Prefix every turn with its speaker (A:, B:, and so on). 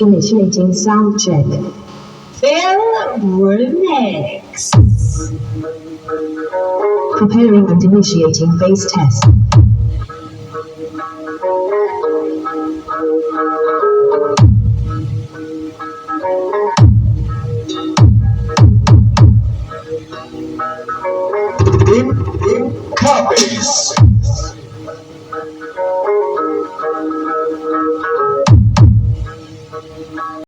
A: Initiating sound check. Phil Remix. Preparing and initiating bass test.
B: In copies.